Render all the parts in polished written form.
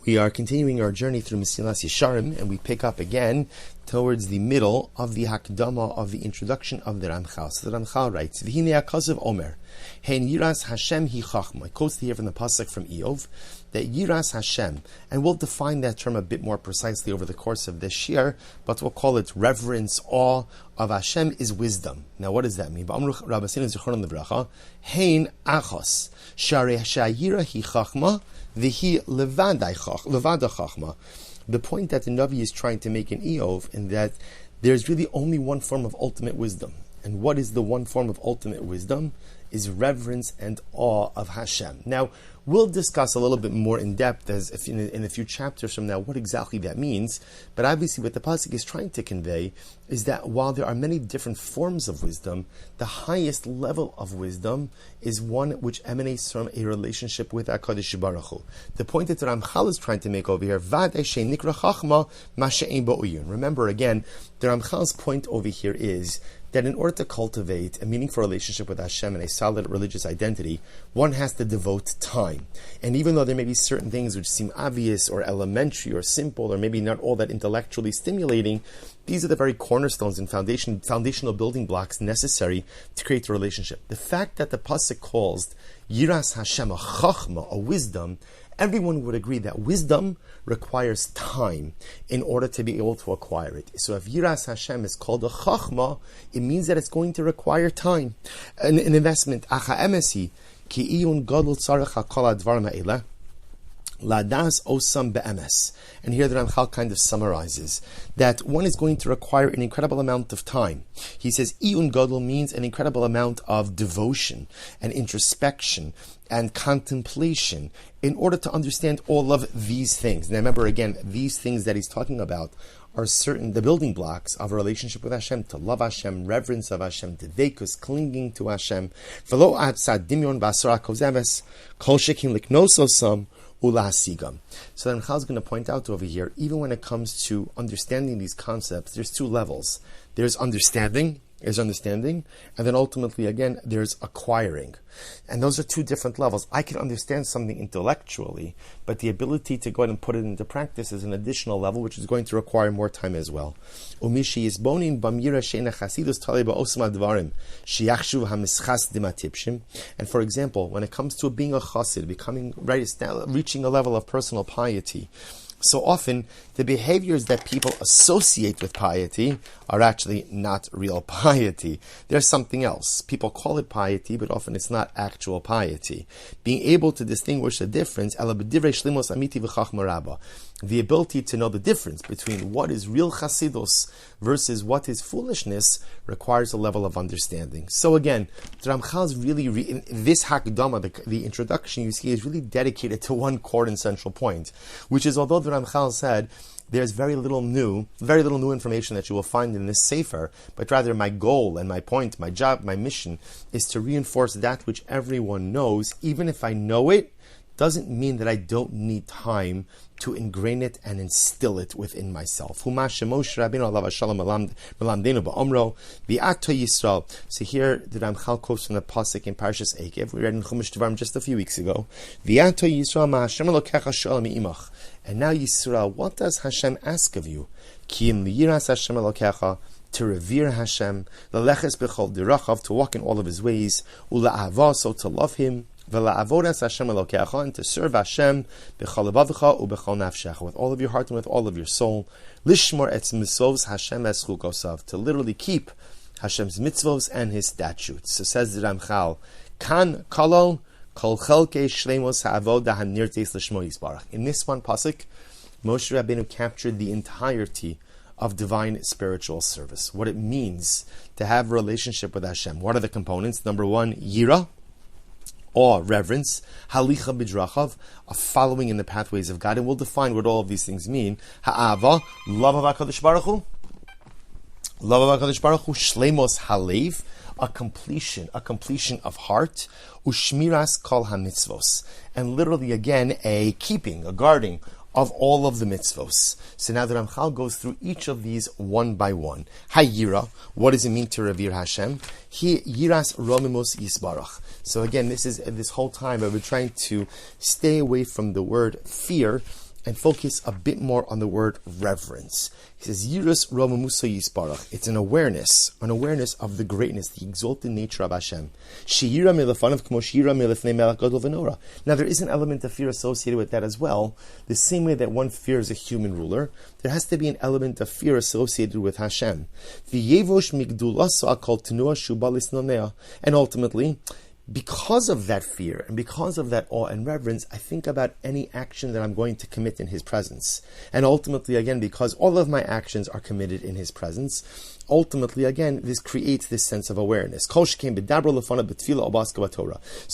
We are continuing our journey through Mesillas Yesharim, and we pick up again towards the middle of the Hakdama of the introduction of the Ramchal. So the Ramchal writes, V'hinei HaKasav Omer, Hein Yiras Hashem Hi Chachma. It quotes here from the Pasuk from Eov, that Yiras Hashem, and we'll define that term a bit more precisely over the course of this year, but we'll call it reverence, awe of Hashem is wisdom. Now what does that mean? Ba'amru Rabbeinu Zichronon Livracha, Hein Achos, Sharei Shayira Hi Chachma, V'hi Levada Chachma. The point that the Navi is trying to make in Eov, in that there's really only one form of ultimate wisdom. And what is the one form of ultimate wisdom? Is reverence and awe of Hashem. Now, we'll discuss a little bit more in depth as if in a few chapters from now what exactly that means. But obviously what the Pasuk is trying to convey is that while there are many different forms of wisdom, the highest level of wisdom is one which emanates from a relationship with HaKadosh Baruch Hu. The point that the Ramchal is trying to make over here, Vadei shenikra chachma ma she'ein bo uyun. Remember again, the Ramchal's point over here is that in order to cultivate a meaningful relationship with Hashem and a solid religious identity, one has to devote time. And even though there may be certain things which seem obvious or elementary or simple or maybe not all that intellectually stimulating, these are the very cornerstones and foundational building blocks necessary to create a relationship. The fact that the Pasuk calls Yiras Hashem a chachma, a wisdom, everyone would agree that wisdom requires time in order to be able to acquire it. So if Yiras Hashem is called a chachma, it means that it's going to require time. An investment. Acha emesi, ki iyun gadol tzarech hakol advarim ha'eleh, ladas osam be'emes. And here the Ramchal kind of summarizes that one is going to require an incredible amount of time. He says iyun gadol means an incredible amount of devotion and introspection and contemplation in order to understand all of these things. Now remember again, these things that he's talking about are the building blocks of a relationship with Hashem, to love Hashem, reverence of Hashem, to dekus, clinging to Hashem. V'lo atzad dimyon b'asara kozeves, kol shekin liknososam ulahasigam. So then Ramchal is going to point out over here, even when it comes to understanding these concepts, there's two levels. There's understanding, and then ultimately, again, there's acquiring. And those are two different levels. I can understand something intellectually, but the ability to go ahead and put it into practice is an additional level, which is going to require more time as well. And for example, when it comes to being a chassid, reaching a level of personal piety, so often, the behaviors that people associate with piety are actually not real piety. There's something else. People call it piety, but often it's not actual piety. Being able to distinguish the difference, the ability to know the difference between what is real chasidus versus what is foolishness, requires a level of understanding. So again, the Ramchal is really, in this Hakdama, the introduction you see is really dedicated to one core and central point, which is, although the Ramchal said there's very little new information that you will find in this sefer, but rather my goal and my point, my job, my mission is to reinforce that which everyone knows. Even if I know it, doesn't mean that I don't need time to ingrain it and instill it within myself. So here the Ramchal quotes from the Pasuk in Parshas Eikev. We read in Chumash Devarim just a few weeks ago. And now Yisrael, what does Hashem ask of you? To revere Hashem, to walk in all of His ways, so to love Him, and to serve Hashem with all of your heart and with all of your soul. Lishmor etz mitzvos Hashem es chukosav, to literally keep Hashem's mitzvos and His statutes. So says the Ramchal, Kan kolol kol chelkei shleimos ha'avodah hanirteis l'shmo yisbarach. In this one pasuk, Moshe Rabbeinu captured the entirety of divine spiritual service. What it means to have a relationship with Hashem. What are the components? Number one, yira, awe, reverence, halicha bidrachav, a following in the pathways of God, and we'll define what all of these things mean. Ha'ava, love of HaKadosh Baruch Hu, shleimos halev, a completion of heart, ushmiras kol hamitzvos, and literally again a keeping, a guarding of all of the mitzvos. So now the Ramchal goes through each of these one by one. Hayira, what does it mean to revere Hashem? He yiras romimus yisbarach. So again, this whole time I've been trying to stay away from the word fear and focus a bit more on the word reverence. He says, Yirus Romamusa Yisparach. It's an awareness of the greatness, the exalted nature of Hashem. Sheira milafanav kmo sheira milafnei melech gadol v'nora. Now there is an element of fear associated with that as well. The same way that one fears a human ruler, there has to be an element of fear associated with Hashem. V'yevosh migdulaso akol tenua shubalis nonea. And ultimately, because of that fear and because of that awe and reverence, I think about any action that I'm going to commit in His presence. And ultimately, again, because all of my actions are committed in His presence, ultimately, again, this creates this sense of awareness. So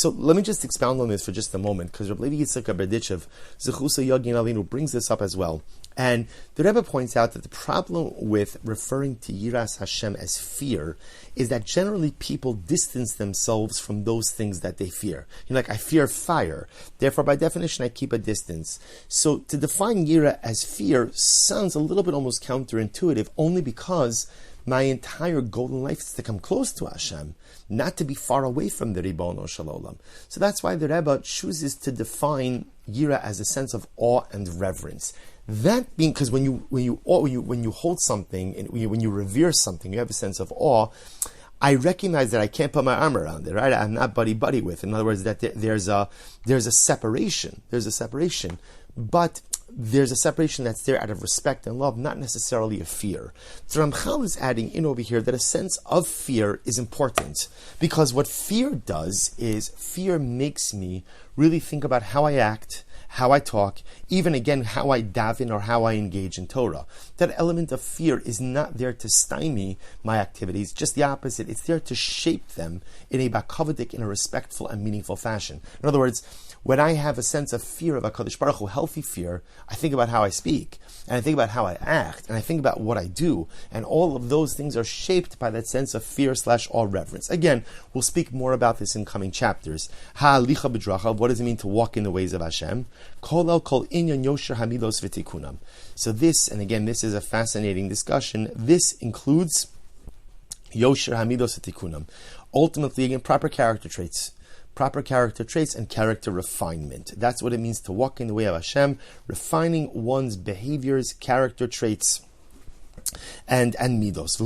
let me just expound on this for just a moment, because Rabbi Levi Yitzchak Berdichev, Zechusa Yagin Alinu, brings this up as well. And the Rebbe points out that the problem with referring to Yiras Hashem as fear is that generally people distance themselves from those things that they fear. Like, I fear fire, therefore by definition I keep a distance. So to define Yira as fear sounds a little bit almost counterintuitive, only because my entire goal in life is to come close to Hashem, not to be far away from the Ribono Shel Olam. So that's why the Rebbe chooses to define Yira as a sense of awe and reverence. That being, because when you hold something and when you revere something, you have a sense of awe. I recognize that I can't put my arm around it, right? I'm not buddy with. In other words, that there's a separation. There's a separation, but there's a separation that's there out of respect and love, not necessarily a fear. So Ramchal is adding in over here that a sense of fear is important, because what fear does is fear makes me really think about how I act, how I talk, even again how I daven or how I engage in Torah. That element of fear is not there to stymie my activities, just the opposite. It's there to shape them in a bakavadik, in a respectful and meaningful fashion. In other words, when I have a sense of fear of HaKadosh Baruch Hu, healthy fear, I think about how I speak, and I think about how I act, and I think about what I do, and all of those things are shaped by that sense of fear/awe reverence. Again, we'll speak more about this in coming chapters. Ha'alicha b'drachav, what does it mean to walk in the ways of Hashem? Kol el kol inyan yosher hamidos v'tikunam. So this, and again, this is a fascinating discussion, this includes yosher hamidos v'tikunam. Ultimately, again, proper character traits and character refinement. That's what it means to walk in the way of Hashem, refining one's behaviors, character traits, and midos.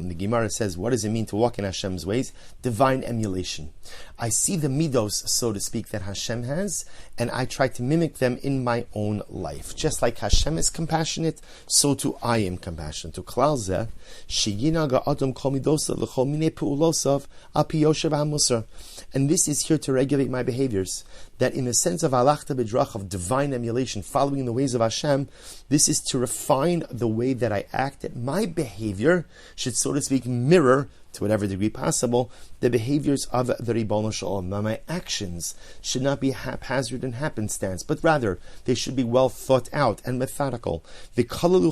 The Gemara says, what does it mean to walk in Hashem's ways? Divine emulation. I see the midos, so to speak, that Hashem has, and I try to mimic them in my own life. Just like Hashem is compassionate, so too I am compassionate. To klal zeh, sheyinaga adam kol midosav l'chol minei pe'ulosav al pi yosher v'hamusar. And this is here to regulate my behaviors. That in the sense of halachta b'drach, of divine emulation, following the ways of Hashem, this is to refine the way that I act, that my behavior should, so to speak, mirror, to whatever degree possible, the behaviors of the Ribono Shel Olam. Now, my actions should not be haphazard and happenstance, but rather they should be well thought out and methodical. Chazal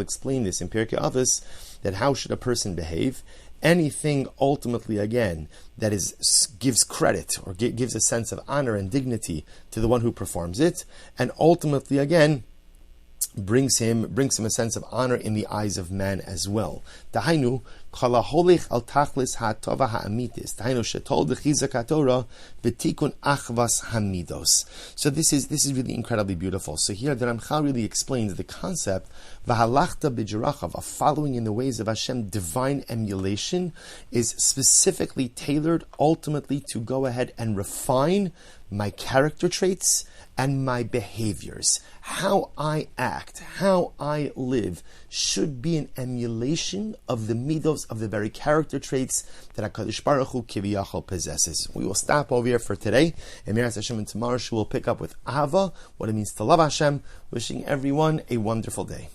explained this in Pirkei Avos, that how should a person behave? Anything ultimately, again, that gives credit or gives a sense of honor and dignity to the one who performs it, and ultimately, again, brings him a sense of honor in the eyes of man as well. Dahainu kala holich al tachlis ha'tova ha'amitis. Dahainu shetol dechizak haTorah v'tikun achvas hamidos. So this is really incredibly beautiful. So here the Ramchal really explains the concept v'halachta b'jerachav, of following in the ways of Hashem. Divine emulation is specifically tailored ultimately to go ahead and refine my character traits and my behaviors. How I act, how I live, should be an emulation of the midos, of the very character traits that HaKadosh Baruch Hu Kiviyachol possesses. We will stop over here for today, and Miras Hashem, and tomorrow we will pick up with Ahava, what it means to love Hashem. Wishing everyone a wonderful day.